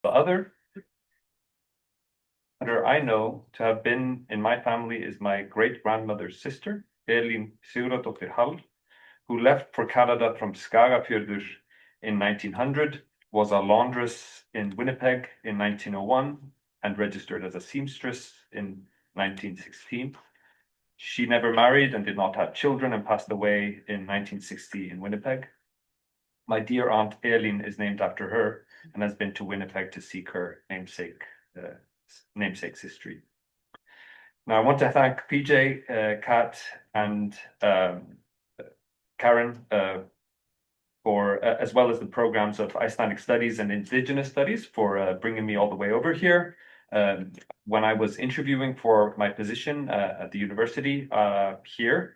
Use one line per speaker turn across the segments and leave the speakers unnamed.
The other I know to have been in my family is my great-grandmother's sister, Elín Sigurðardóttir Hall, who left for Canada from Skagafjörður in 1900, was a laundress in Winnipeg in 1901, and registered as a seamstress in 1916. She never married and did not have children and passed away in 1960 in Winnipeg. My dear Aunt Elín is named after her and has been to Winnipeg to seek her namesake's history. Now, I want to thank PJ, Kat, and Karen for, as well as the programs of Icelandic Studies and Indigenous Studies for bringing me all the way over here. When I was interviewing for my position at the university here,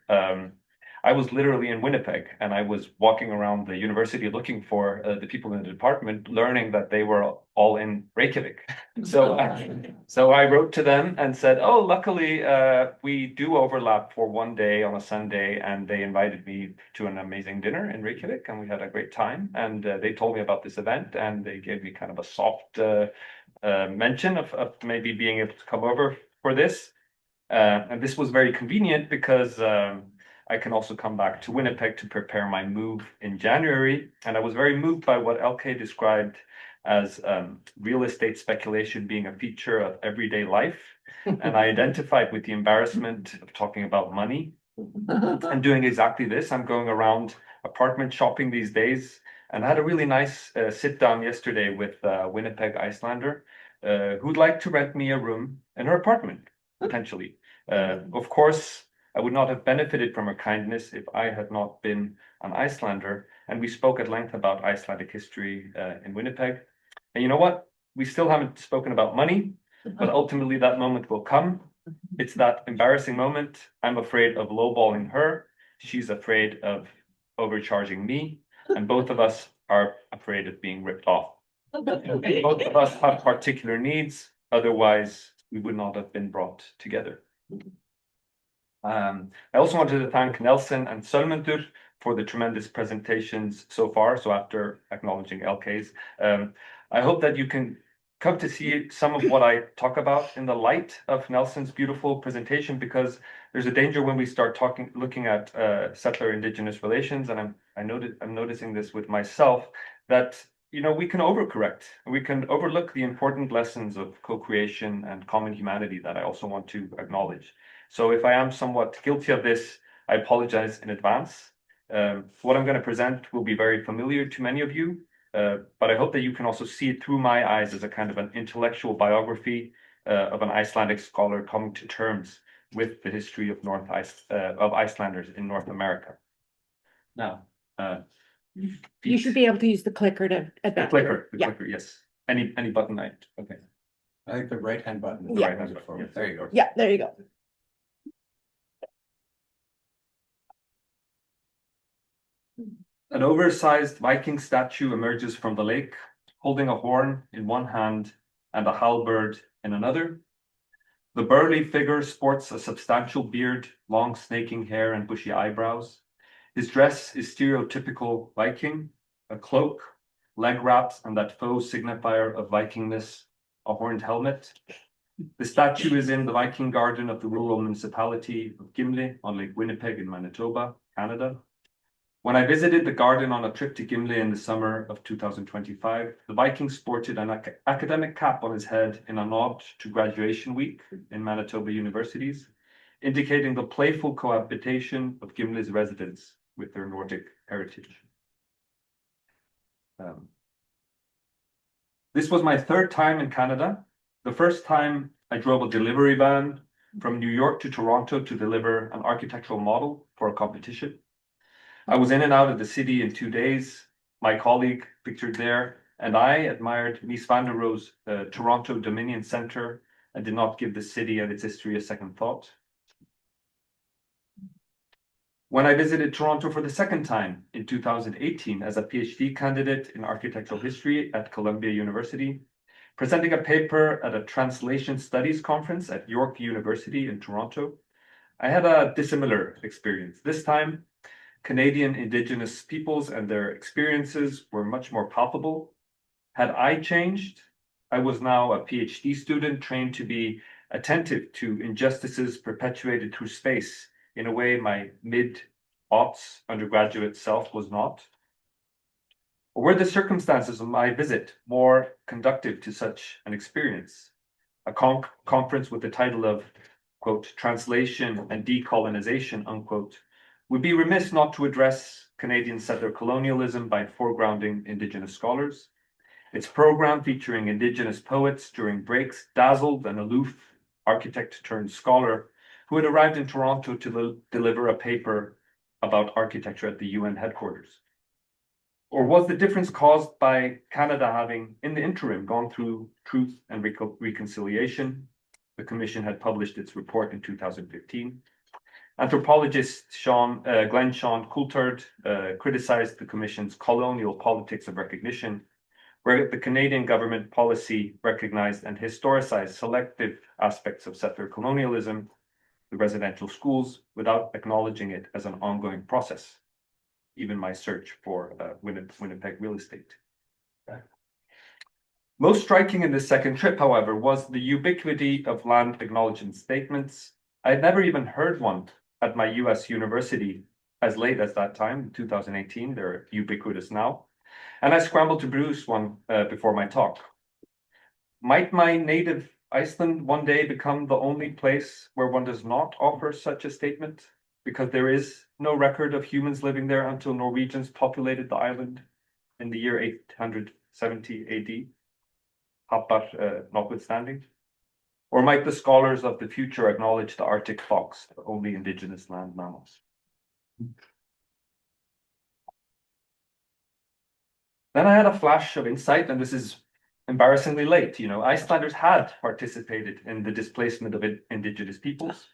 I was literally in Winnipeg, and I was walking around the university looking for the people in the department, learning that they were all in Reykjavik. So I wrote to them and said, "Oh, luckily we do overlap for one day on a Sunday," and they invited me to an amazing dinner in Reykjavik, and we had a great time. And they told me about this event, and they gave me kind of a soft mention of maybe being able to come over for this. And this was very convenient because I can also come back to Winnipeg to prepare my move in January. And I was very moved by what LK described as real estate speculation being a feature of everyday life. And I identified with the embarrassment of talking about money and doing exactly this. I'm going around apartment shopping these days, and I had a really nice sit down yesterday with a Winnipeg Icelander who'd like to rent me a room in her apartment, potentially. Of course, I would not have benefited from her kindness if I had not been an Icelander, and we spoke at length about Icelandic history in Winnipeg. And you know what? We still haven't spoken about money, but ultimately that moment will come. It's that embarrassing moment. I'm afraid of lowballing her. She's afraid of overcharging me, and both of us are afraid of being ripped off. Both of us have particular needs, otherwise we would not have been brought together. I also wanted to thank Nelson and Sölmundur for the tremendous presentations so far. So after acknowledging LK's, I hope that you can come to see some of what I talk about in the light of Nelson's beautiful presentation, because there's a danger when we start looking at settler indigenous relations, and I'm noticing this with myself, that we can overcorrect. We can overlook the important lessons of co-creation and common humanity that I also want to acknowledge. So if I am somewhat guilty of this, I apologize in advance. What I'm going to present will be very familiar to many of you, but I hope that you can also see it through my eyes as a kind of an intellectual biography of an Icelandic scholar coming to terms with the history of Icelanders in North America. Now,
you should be able to use the clicker to advance.
The clicker, yes. Any button, okay.
I think the right-hand button.
Yeah.
Right-hand button. Yes. There you go.
Yeah, there you go.
An oversized Viking statue emerges from the lake, holding a horn in one hand and a halberd in another. The burly figure sports a substantial beard, long snaking hair, and bushy eyebrows. His dress is stereotypical Viking, a cloak, leg wraps, and that faux signifier of Vikingness, a horned helmet. The statue is in the Viking garden of the rural municipality of Gimli on Lake Winnipeg in Manitoba, Canada. When I visited the garden on a trip to Gimli in the summer of 2025, the Viking sported an academic cap on his head in a nod to graduation week in Manitoba universities, indicating the playful cohabitation of Gimli's residents with their Nordic heritage. This was my third time in Canada. The first time I drove a delivery van from New York to Toronto to deliver an architectural model for a competition. I was in and out of the city in 2 days. My colleague, pictured there, and I admired Mies van der Rohe's Toronto Dominion Centre and did not give the city and its history a second thought. When I visited Toronto for the second time in 2018 as a PhD candidate in architectural history at Columbia University, presenting a paper at a translation studies conference at York University in Toronto, I had a dissimilar experience. This time, Canadian Indigenous peoples and their experiences were much more palpable. Had I changed? I was now a PhD student trained to be attentive to injustices perpetuated through space in a way my mid-aughts undergraduate self was not? Or were the circumstances of my visit more conducive to such an experience? A conference with the title of, quote, Translation and Decolonization, unquote, would be remiss not to address Canadian settler colonialism by foregrounding Indigenous scholars. Its program featuring Indigenous poets during breaks dazzled an aloof architect turned scholar who had arrived in Toronto to deliver a paper about architecture at the UN headquarters. Or was the difference caused by Canada having, in the interim, gone through Truth and Reconciliation? The Commission had published its report in 2015. Anthropologist Glenn Sean Coulthard criticized the Commission's colonial politics of recognition, where the Canadian government policy recognized and historicized selective aspects of settler colonialism, the residential schools, without acknowledging it as an ongoing process. Even my search for Winnipeg real estate. Most striking in this second trip, however, was the ubiquity of land acknowledgement statements. I had never even heard one at my US university as late as that time, 2018. They're ubiquitous now. And I scrambled to produce one before my talk. Might my native Iceland one day become the only place where one does not offer such a statement? Because there is no record of humans living there until Norwegians populated the island in the year 870 AD, Hapar notwithstanding? Or might the scholars of the future acknowledge the Arctic fox, the only indigenous land mammals? Then I had a flash of insight, and this is embarrassingly late. Icelanders had participated in the displacement of indigenous peoples.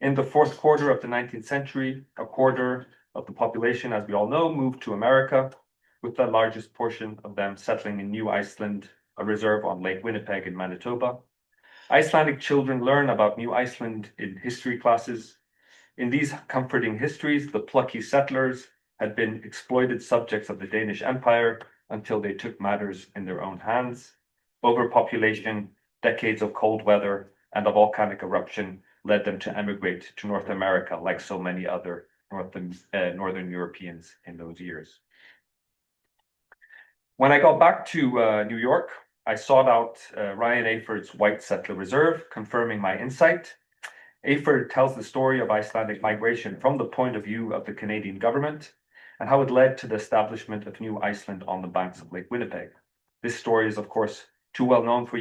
In the fourth quarter of the 19th century, a quarter of the population, as we all know, moved to America, with the largest portion of them settling in New Iceland, a reserve on Lake Winnipeg in Manitoba. Icelandic children learn about New Iceland in history classes. In these comforting histories, the plucky settlers had been exploited subjects of the Danish Empire until they took matters in their own hands. Overpopulation, decades of cold weather, and a volcanic eruption led them to emigrate to North America, like so many other Northern Europeans in those years. When I got back to New York, I sought out Ryan Aford's White Settler Reserve, confirming my insight. Aford tells the story of Icelandic migration from the point of view of the Canadian government and how it led to the establishment of New Iceland on the banks of Lake Winnipeg. This story is, of course, too well known for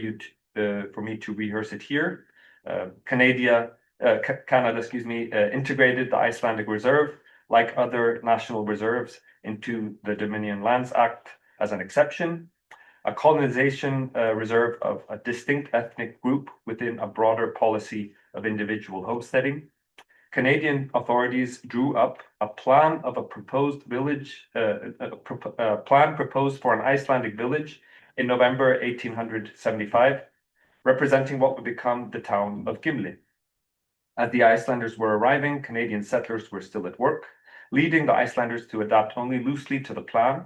me to rehearse it here. Canada, integrated the Icelandic Reserve, like other national reserves, into the Dominion Lands Act as an exception, a colonization reserve of a distinct ethnic group within a broader policy of individual homesteading. Canadian authorities drew up a plan of a proposed village, plan proposed for an Icelandic village in November 1875, representing what would become the town of Gimli. As the Icelanders were arriving, Canadian settlers were still at work, leading the Icelanders to adapt only loosely to the plan.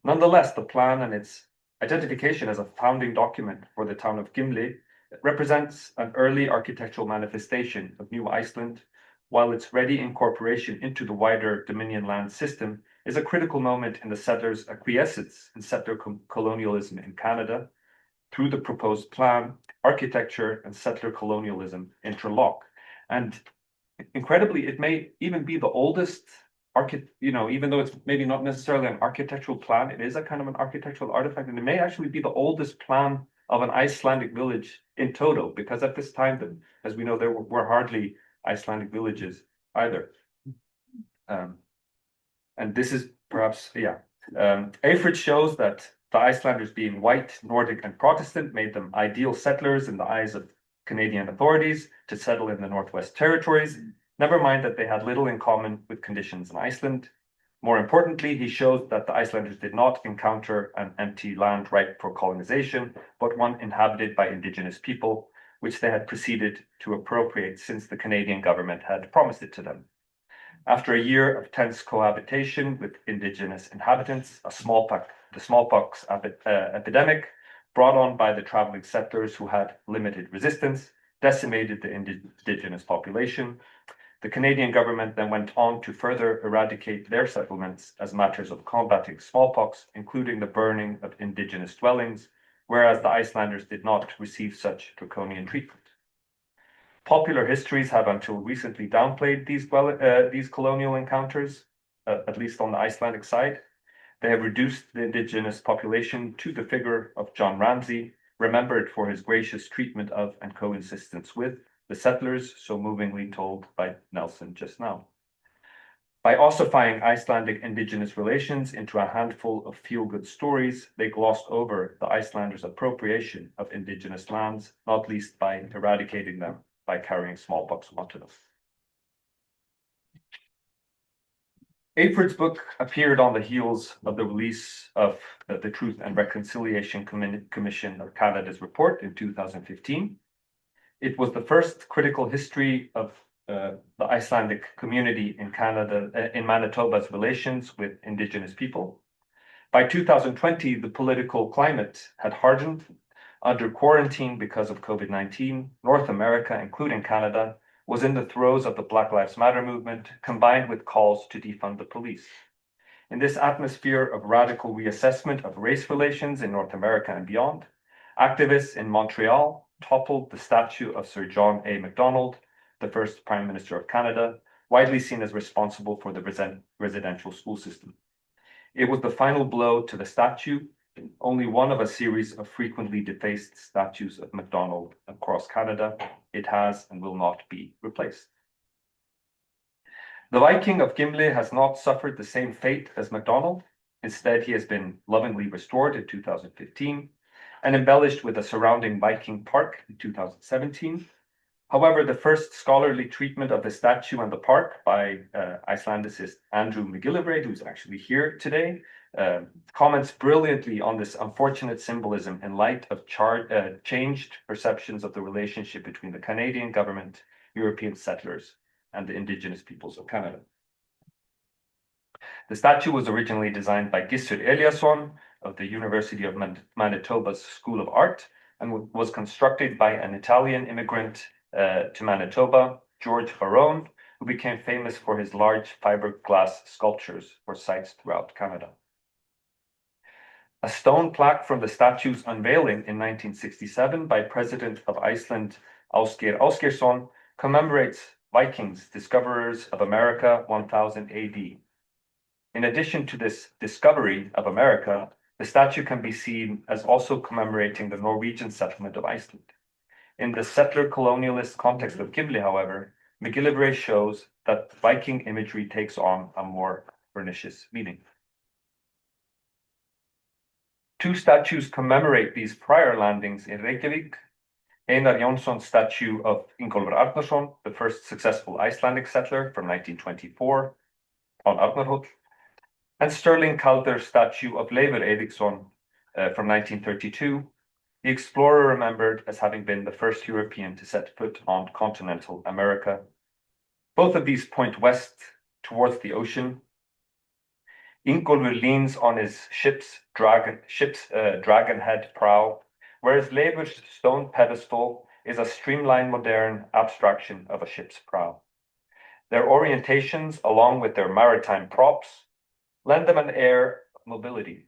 Nonetheless, the plan and its identification as a founding document for the town of Gimli represents an early architectural manifestation of New Iceland, while its ready incorporation into the wider Dominion land system is a critical moment in the settlers' acquiescence in settler colonialism in Canada. Through the proposed plan, architecture and settler colonialism interlock. And incredibly, it may even be the oldest even though it's maybe not necessarily an architectural plan, it is a kind of an architectural artifact, and it may actually be the oldest plan of an Icelandic village in total, because at this time, as we know, there were hardly Icelandic villages either. And this is perhaps, Aford shows that the Icelanders, being white, Nordic, and Protestant, made them ideal settlers in the eyes of Canadian authorities to settle in the Northwest Territories. Never mind that they had little in common with conditions in Iceland. More importantly, he shows that the Icelanders did not encounter an empty land ripe for colonization, but one inhabited by indigenous people, which they had proceeded to appropriate since the Canadian government had promised it to them. After a year of tense cohabitation with indigenous inhabitants, the smallpox epidemic brought on by the traveling settlers who had limited resistance, decimated the indigenous population. The Canadian government then went on to further eradicate their settlements as matters of combating smallpox, including the burning of indigenous dwellings, whereas the Icelanders did not receive such draconian treatment. Popular histories have until recently downplayed these colonial encounters, at least on the Icelandic side. They have reduced the indigenous population to the figure of John Ramsay, remembered for his gracious treatment of and coexistence with the settlers, so movingly told by Nelson just now. By ossifying Icelandic indigenous relations into a handful of feel-good stories, they glossed over the Icelanders' appropriation of indigenous lands, not least by eradicating them by carrying smallpox onto them. Ayford's book appeared on the heels of the release of the Truth and Reconciliation Commission of Canada's report in 2015. It was the first critical history of the Icelandic community in Canada, in Manitoba's relations with Indigenous people. By 2020, the political climate had hardened. Under quarantine because of COVID-19, North America, including Canada, was in the throes of the Black Lives Matter movement, combined with calls to defund the police. In this atmosphere of radical reassessment of race relations in North America and beyond, activists in Montreal toppled the statue of Sir John A. Macdonald, the first Prime Minister of Canada, widely seen as responsible for the residential school system. It was the final blow to the statue, only one of a series of frequently defaced statues of Macdonald across Canada. It has and will not be replaced. The Viking of Gimli has not suffered the same fate as Macdonald. Instead, he has been lovingly restored in 2015 and embellished with a surrounding Viking park in 2017. However, the first scholarly treatment of the statue and the park by Icelandicist Andrew McGillivray, who's actually here today, comments brilliantly on this unfortunate symbolism in light of changed perceptions of the relationship between the Canadian government, European settlers, and the Indigenous peoples of Canada. The statue was originally designed by Gissur Eliasson of the University of Manitoba's School of Art and was constructed by an Italian immigrant to Manitoba, George Barone, who became famous for his large fiberglass sculptures for sites throughout Canada. A stone plaque from the statue's unveiling in 1967 by President of Iceland, Oskar Oskarsson, commemorates Vikings, discoverers of America 1000 AD. In addition to this discovery of America, the statue can be seen as also commemorating the Norwegian settlement of Iceland. In the settler colonialist context of Gimli, however, McGillivray shows that Viking imagery takes on a more pernicious meaning. Two statues commemorate these prior landings in Reykjavik. Einar Jónsson's statue of Ingólfur Arnarson, the first successful Icelandic settler from 1924 on Arnarhóll, and Sturling Calder's statue of Leifur Eiríksson from 1932, the explorer remembered as having been the first European to set foot on continental America. Both of these point west towards the ocean. Ingólfur leans on his ship's dragonhead prow, whereas Leifur's stone pedestal is a streamlined modern abstraction of a ship's prow. Their orientations, along with their maritime props, lend them an air of mobility.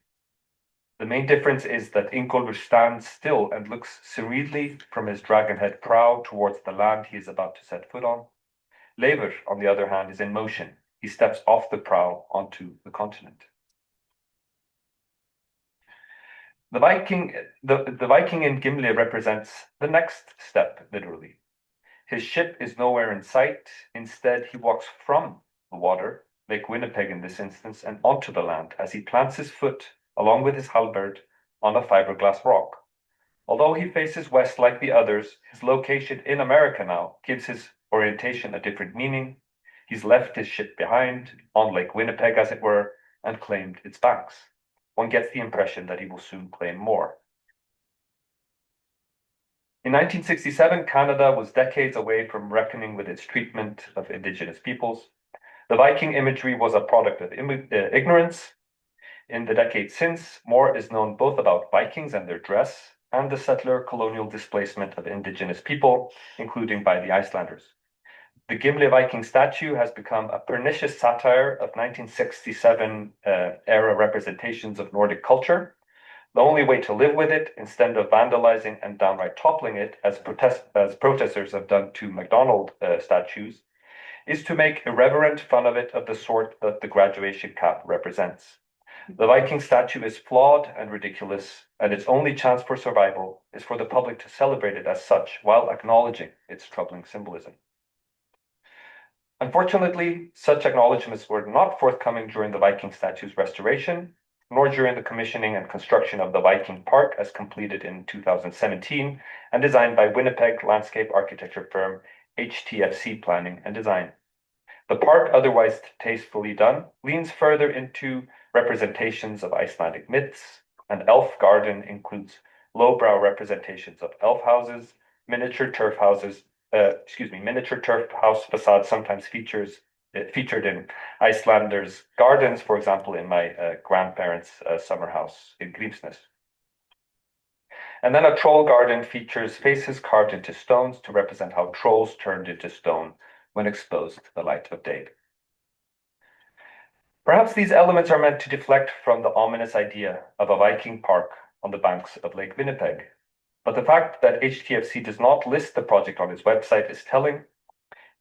The main difference is that Ingólfur stands still and looks serenely from his dragonhead prow towards the land he is about to set foot on. Leifur, on the other hand, is in motion. He steps off the prow onto the continent. The Viking in Gimli represents the next step, literally. His ship is nowhere in sight. Instead, he walks from the water, Lake Winnipeg in this instance, and onto the land as he plants his foot, along with his halberd, on a fiberglass rock. Although he faces west like the others, his location in America now gives his orientation a different meaning. He's left his ship behind, on Lake Winnipeg as it were, and claimed its banks. One gets the impression that he will soon claim more. In 1967, Canada was decades away from reckoning with its treatment of Indigenous peoples. The Viking imagery was a product of ignorance. In the decades since, more is known both about Vikings and their dress, and the settler colonial displacement of indigenous people, including by the Icelanders. The Gimli Viking statue has become a pernicious satire of 1967 era representations of Nordic culture. The only way to live with it, instead of vandalizing and downright toppling it, as protesters have done to MacDonald statues, is to make irreverent fun of it of the sort that the graduation cap represents. The Viking statue is flawed and ridiculous, and its only chance for survival is for the public to celebrate it as such while acknowledging its troubling symbolism. Unfortunately, such acknowledgements were not forthcoming during the Viking statue's restoration, nor during the commissioning and construction of the Viking Park as completed in 2017 and designed by Winnipeg landscape architecture firm HTFC Planning and Design. The park, otherwise tastefully done, leans further into representations of Icelandic myths. An elf garden includes lowbrow representations of elf houses, miniature turf house facades sometimes featured in Icelanders' gardens, for example, in my grandparents' summer house in Grímsnes. And then a troll garden features faces carved into stones to represent how trolls turned into stone when exposed to the light of day. Perhaps these elements are meant to deflect from the ominous idea of a Viking park on the banks of Lake Winnipeg. But the fact that HTFC does not list the project on its website is telling.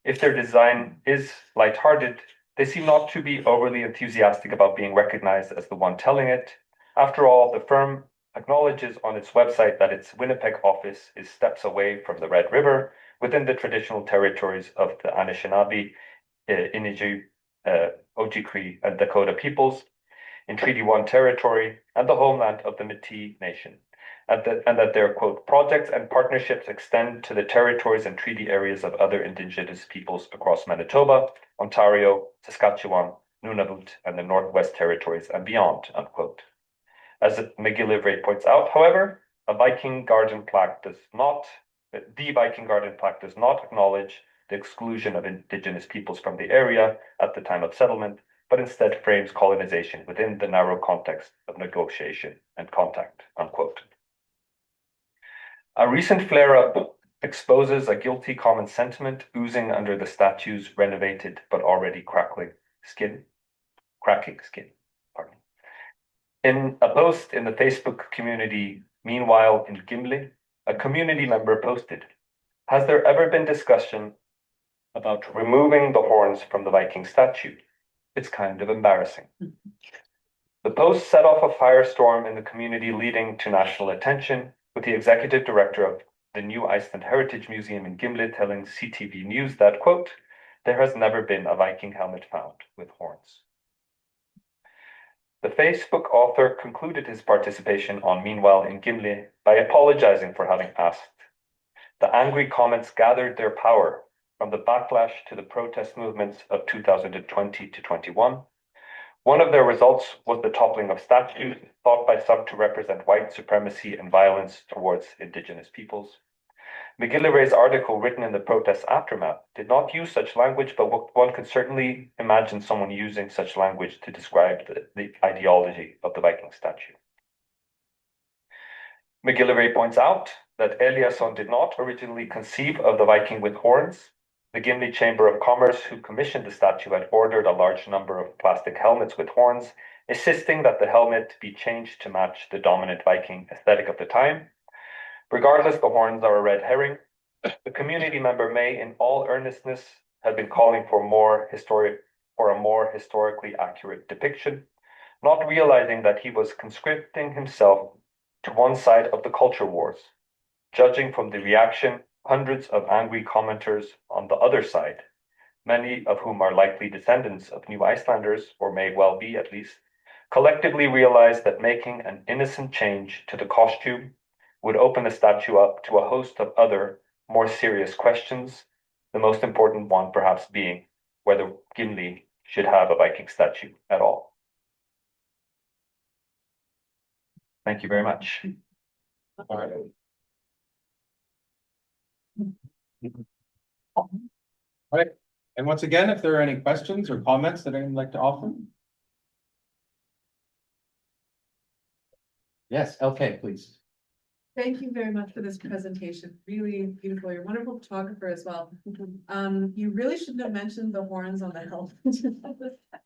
If their design is lighthearted, they seem not to be overly enthusiastic about being recognized as the one telling it. After all, the firm acknowledges on its website that its Winnipeg office is steps away from the Red River within the traditional territories of the Anishinaabe, Iniju, Ojibwe, and Dakota peoples in Treaty 1 territory and the homeland of the Métis Nation, and that their, quote, projects and partnerships extend to the territories and treaty areas of other Indigenous peoples across Manitoba, Ontario, Saskatchewan, Nunavut, and the Northwest Territories and beyond, unquote. As McGillivray points out, however, the Viking Garden plaque does not acknowledge the exclusion of Indigenous peoples from the area at the time of settlement, but instead frames colonization within the narrow context of negotiation and contact, unquote. A recent flare-up exposes a guilty common sentiment oozing under the statue's renovated but already cracking skin. In a post in the Facebook community, Meanwhile in Gimli, a community member posted, "Has there ever been discussion about removing the horns from the Viking statue? It's kind of embarrassing." The post set off a firestorm in the community, leading to national attention, with the executive director of the new Iceland Heritage Museum in Gimli telling CTV News that, quote, "There has never been a Viking helmet found with horns." The Facebook author concluded his participation on Meanwhile in Gimli by apologizing for having asked. The angry comments gathered their power from the backlash to the protest movements of 2020 to 21. One of their results was the toppling of statues thought by some to represent white supremacy and violence towards Indigenous peoples. McGillivray's article, written in the protest's aftermath, did not use such language, but one could certainly imagine someone using such language to describe the ideology of the Viking statue. McGillivray points out that Eliasson did not originally conceive of the Viking with horns. The Gimli Chamber of Commerce, who commissioned the statue, had ordered a large number of plastic helmets with horns, insisting that the helmet be changed to match the dominant Viking aesthetic of the time. Regardless, the horns are a red herring. The community member may, in all earnestness, have been calling for a more historically accurate depiction, not realizing that he was conscripting himself to one side of the culture wars. Judging from the reaction, hundreds of angry commenters on the other side, many of whom are likely descendants of New Icelanders, or may well be at least, collectively realized that making an innocent change to the costume would open the statue up to a host of other, more serious questions, the most important one perhaps being whether Gimli should have a Viking statue at all. Thank you very much.
All right. All right. And once again, if there are any questions or comments that anyone would like to offer. Yes, LK, please.
Thank you very much for this presentation. Really beautiful. You're a wonderful photographer as well. You really shouldn't have mentioned the horns on the helmet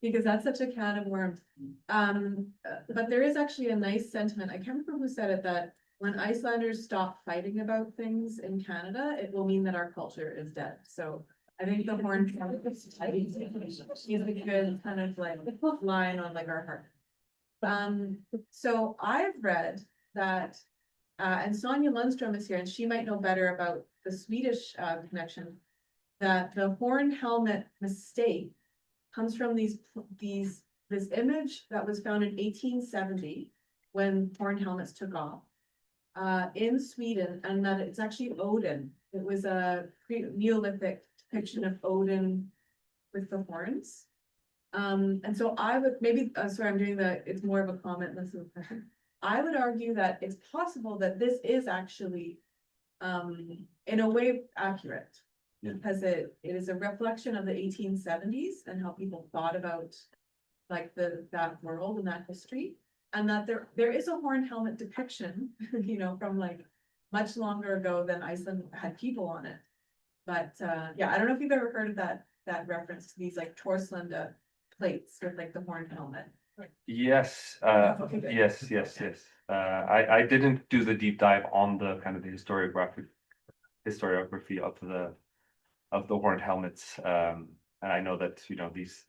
because that's such a can of worms. But there is actually a nice sentiment. I can't remember who said it, that when Icelanders stop fighting about things in Canada, it will mean that our culture is dead. So I think the horn is a good kind of like line on like our heart. So I've read that, and Sonia Lundström is here, and she might know better about the Swedish connection, that the horn helmet mistake comes from this image that was found in 1870 when horn helmets took off in Sweden, and that it's actually Odin. It was a Neolithic depiction of Odin with the horns. And so I would maybe, sorry, I'm doing it's more of a comment, less of a question. I would argue that it's possible that this is actually, in a way, accurate.
Yeah.
Because it is a reflection of the 1870s and how people thought about like that world and that history. And that there is a horn helmet depiction, you know, from like much longer ago than Iceland had people on it. But yeah, I don't know if you've ever heard of that reference to these like Torslanda plates with like the horn helmet.
Yes, yes. I didn't do the deep dive on the kind of the historiography of the horned helmets. And I know that, you know, these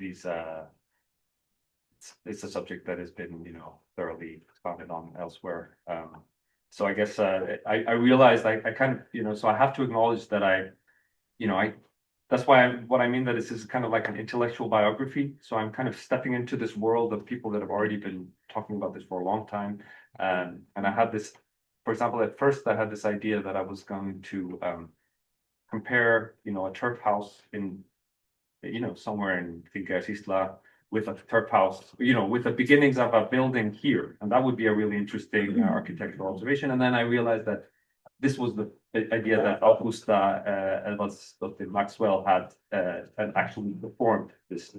it's a subject that has been, you know, thoroughly expounded on elsewhere. So I guess I realized I kind of, you know, so I have to acknowledge that that's why what I mean that this is kind of like an intellectual biography. So I'm kind of stepping into this world of people that have already been talking about this for a long time. And I had this, for example, at first I had this idea that I was going to compare, you know, a turf house in, you know, somewhere in Isla with a turf house, you know, with the beginnings of a building here. And that would be a really interesting architectural observation. And then I realized that this was the idea that Augusta Maxwell had and actually performed this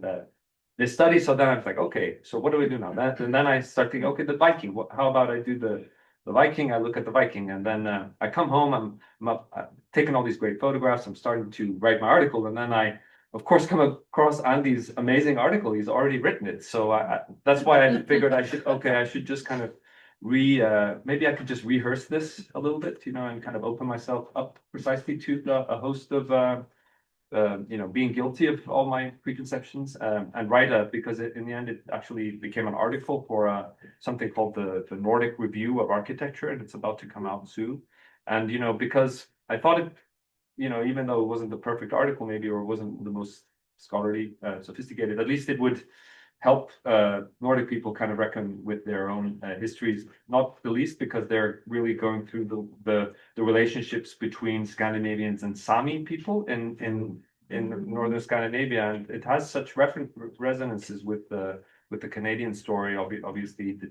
study. So then I was like, okay, so what do we do now? And then I start thinking, okay, the Viking. How about I do the Viking? I look at the Viking, and then I come home. I'm taking all these great photographs. I'm starting to write my article, and then I, of course, come across Andy's amazing article. He's already written it, so that's why I figured I should just kind of maybe I could just rehearse this a little bit, you know, and kind of open myself up precisely to a host of, you know, being guilty of all my preconceptions, and write because in the end, it actually became an article for something called the Nordic Review of Architecture, and it's about to come out soon. And, you know, because I thought it, you know, even though it wasn't the perfect article, maybe, or wasn't the most scholarly, sophisticated, at least it would help Nordic people kind of reckon with their own histories, not the least because they're really going through the relationships between Scandinavians and Sami people in northern Scandinavia, and it has such resonances with the Canadian story, obviously the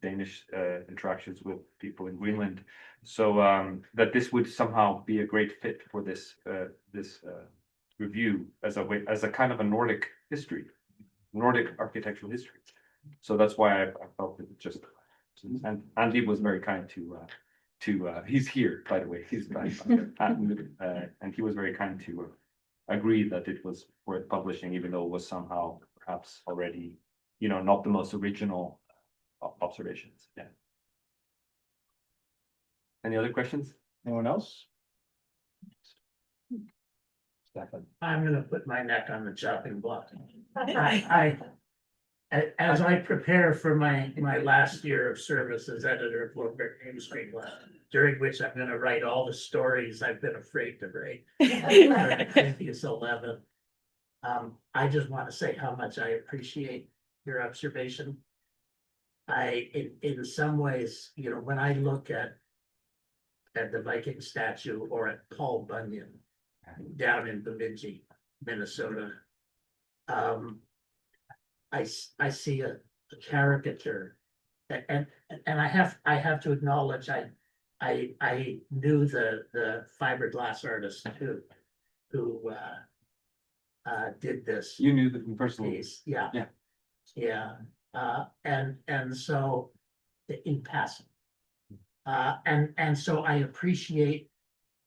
Danish interactions with people in Greenland. So that this would somehow be a great fit for this review as a kind of a Nordic history. Nordic architectural history. So that's why I felt it just, and Andy was very kind to he's here, by the way, he's back, and he was very kind to agree that it was worth publishing, even though it was somehow perhaps already, you know, not the most original observations. Yeah. Any other questions?
Anyone else?
I'm gonna put my neck on the chopping block. As I prepare for my last year of service as editor of Bloomberg Newsweek, during which I'm gonna write all the stories I've been afraid to write. The previous 11. I just want to say how much I appreciate your observation. In some ways, you know, when I look at the Viking statue or at Paul Bunyan down in Bemidji, Minnesota, I see a caricature, and I have to acknowledge I knew the fiberglass artist who did this.
You knew them personally.
Piece. Yeah.
Yeah.
And so in passing, And so I appreciate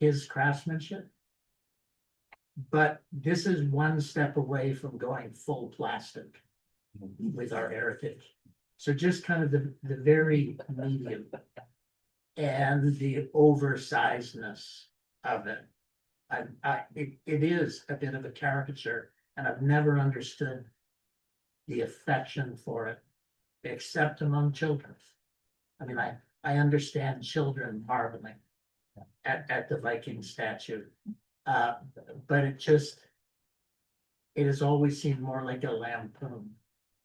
his craftsmanship. But this is one step away from going full plastic with our heritage. So just kind of the very medium and the oversizedness of it. It is a bit of a caricature, and I've never understood the affection for it, except among children. I mean, I understand children marveling at the Viking statue. But it has always seemed more like a lampoon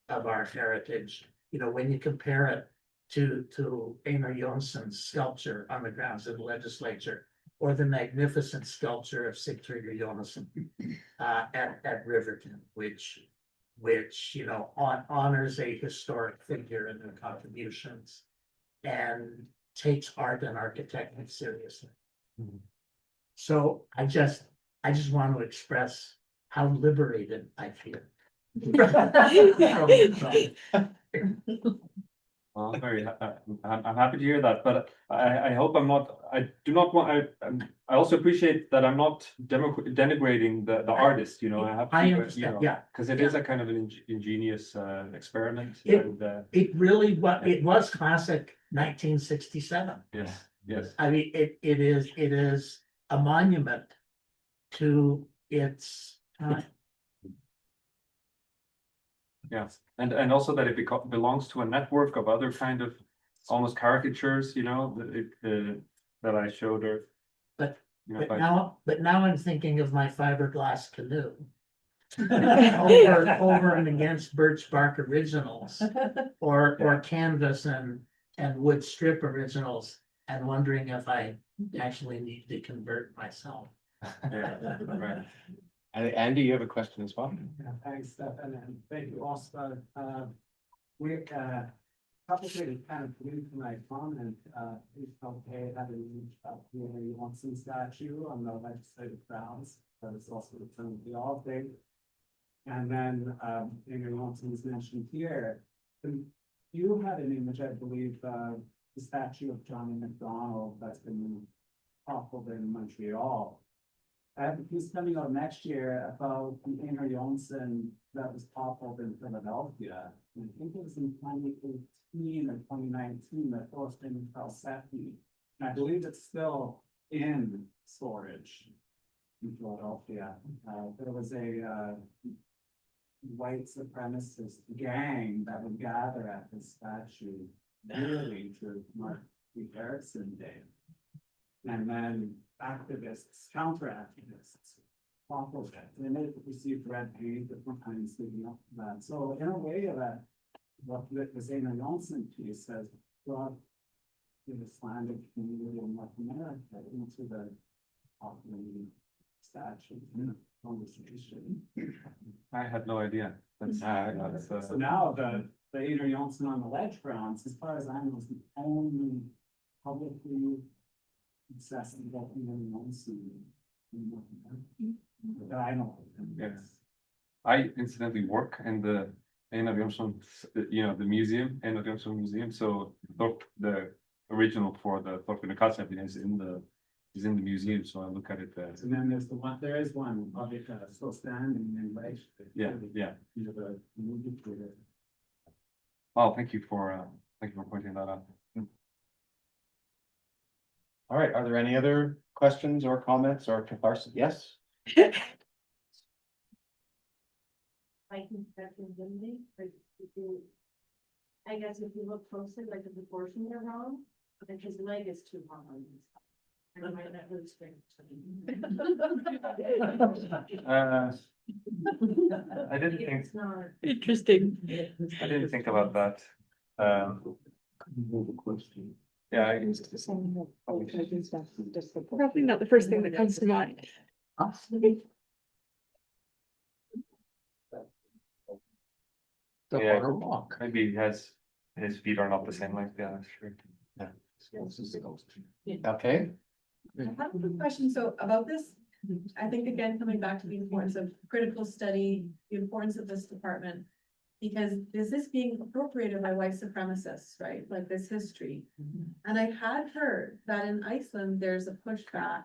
of our heritage. You know, when you compare it to Einar Jonsson's sculpture on the grounds of the legislature, or the magnificent sculpture of Sigtryggur Jónsson at Riverton, which you know honors a historic figure and their contributions, and takes art and architecture seriously. So I just want to express how liberated I feel.
Well, I'm happy to hear that, but I hope I'm not, I do not want, I also appreciate that I'm not denigrating the artist, you know, I have to,
I
you
understand,
know,
yeah.
because it is a kind of an ingenious experiment,
It-
and
It really it was classic 1967.
yes.
I mean, it is a monument to its time.
Yes, and also that it belongs to a network of other kind of almost caricatures, you know, that I showed her.
But
You know,
But now I'm thinking of my fiberglass canoe. Over and against birch bark originals, or canvas and wood strip originals, and wondering if I actually need to convert myself.
right.
Andy, you have a question as well?
Yeah, thanks, Stefan, and thank you, Oskar. We probably kind of new to my comment, it's okay having you want some statue on the legislative grounds, but it's also the term of the all thing. And then, Amy Watson's mentioned here, you had an image, I believe, the statue of Johnny McDonald that's been toppled in Montreal. I have a piece coming out next year about the Einar Jonsson that was toppled in Philadelphia. And I think it was in 2018 or 2019 that Thorstein Falsetti. And I believe it's still in storage in Philadelphia. There was a white supremacist gang that would gather at this statue yearly to mark the Harrison Day. And then activists, counter activists, toppled it. And they received red paint different times leading up to that. So in a way that what the Einar Jonsson piece has brought the Icelandic community in North America into the toppling statue conversation.
I had no idea.
So now the Einar Jonsson on the ledge grounds, as far as I know, is the only publicly accessible Einar Jonsson in North America that I know of.
Yes. I incidentally work in the Einar Jónsson, you know, the museum, Einar Jónsson Museum. So the original for the Thorfinn Katsnefni is in the museum. So I look at it.
And then there is one object still standing in place.
Yeah.
You know, the movie theater.
Oh, thank you for pointing that out.
All right, are there any other questions or comments or catharsis? Yes?
I can step in, like, if you, I guess if you look closely, like the proportions are wrong, but his leg is too long. And I might not really straight.
I didn't think.
It's not.
Interesting.
I didn't think about that. Yeah,
Probably not the first thing that comes to mind.
Yeah. Maybe his feet are not the same length. Yeah, that's true.
Okay,
I have a quick question, so about this, I think again, coming back to the importance of critical study, the importance of this department. Because is this being appropriated by white supremacists, right? Like this history. And I had heard that in Iceland, there's a pushback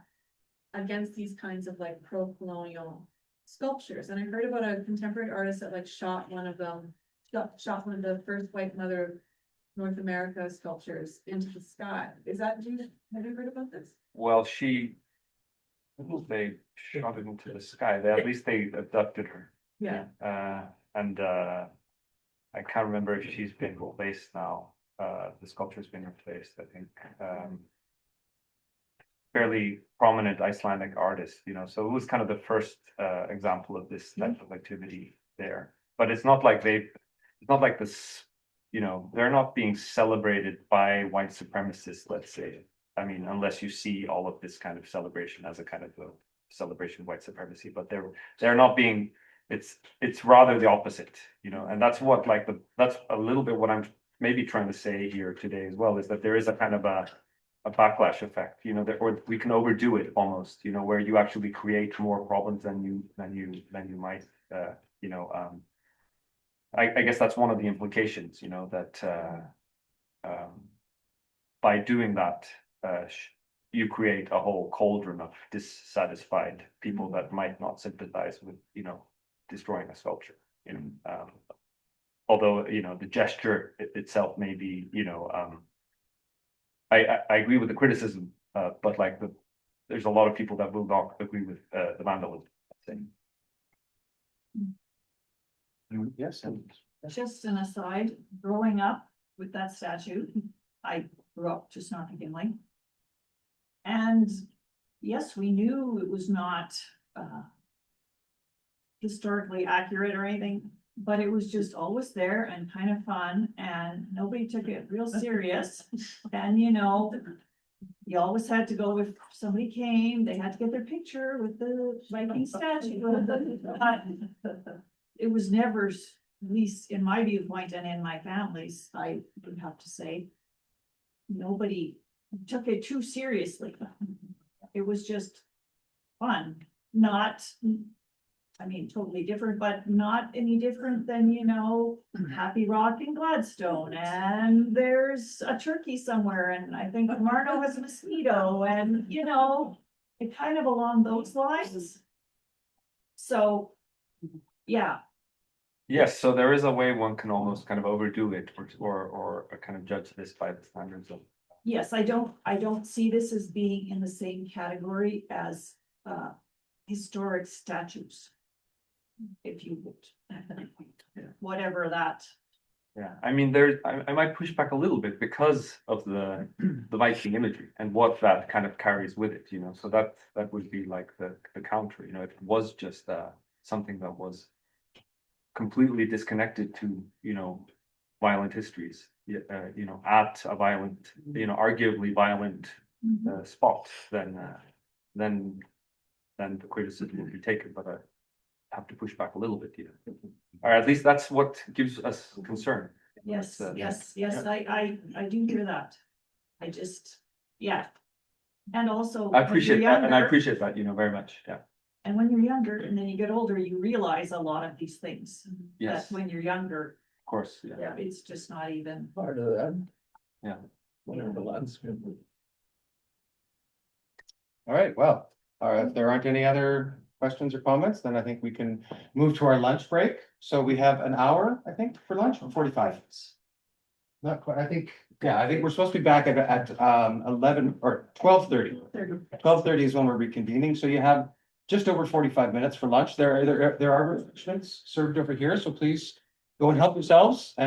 against these kinds of like pro-colonial sculptures. And I heard about a contemporary artist that like shot one of them, shot one of the first white mother of North America sculptures into the sky. Have you heard about this?
Well, they shot it into the sky. At least they abducted her.
Yeah.
And I can't remember if she's been replaced now. The sculpture's been replaced, I think. Fairly prominent Icelandic artist, so it was kind of the first example of this type of activity there. But it's not like this, they're not being celebrated by white supremacists, let's say. I mean, unless you see all of this kind of celebration as a kind of a celebration of white supremacy, but they're not being, it's rather the opposite, and that's what that's a little bit what I'm maybe trying to say here today as well, is that there is a kind of a backlash effect, or we can overdo it almost, where you actually create more problems than you might, I guess that's one of the implications, that by doing that, you create a whole cauldron of dissatisfied people that might not sympathize with, destroying a sculpture, although, the gesture itself may be, I agree with the criticism, but there's a lot of people that will not agree with the vandalism thing.
Yes, and
Just an aside, growing up with that statue, I grew up just north of Gimli. And yes, we knew it was not historically accurate or anything, but it was just always there and kind of fun, and nobody took it real serious. And you always had to go, if somebody came, they had to get their picture with the Viking statue. But it was never, at least in my viewpoint and in my family's, I would have to say, nobody took it too seriously. It was just fun, not, totally different, but not any different than, Happy Rock in Gladstone, and there's a turkey somewhere, and I think Marno has a mosquito, and, it kind of along those lines. So, yeah.
Yes, so there is a way one can almost kind of overdo it, or kind of judge this by the standards of.
Yes, I don't see this as being in the same category as historic statues. If you would, whatever that.
Yeah, I might push back a little bit because of the Viking imagery and what that kind of carries with it, so that would be like the counter, if it was just something that was completely disconnected to, violent histories, at a violent, arguably violent spot, then the criticism would be taken, but I have to push back a little bit, or at least that's what gives us concern.
Yes, yes,
yeah.
I do hear that. I just, yeah. And also.
I appreciate that, and I
younger-
appreciate that, very much, yeah.
And when you're younger and then you get older, you realize a lot of these things.
Yes,
That when you're younger,
of course, yeah.
it's just not even.
Part of that.
Yeah.
Whatever the landscape.
all right, well, if there aren't any other questions or comments, then I think we can move to our lunch break. So we have an hour, I think, for lunch, or 45. Not quite, I think we're supposed to be back at 11 or 12:30. 12:30 is when we're reconvening, so you have just over 45 minutes for lunch. There are refreshments served over here, so please go and help yourselves and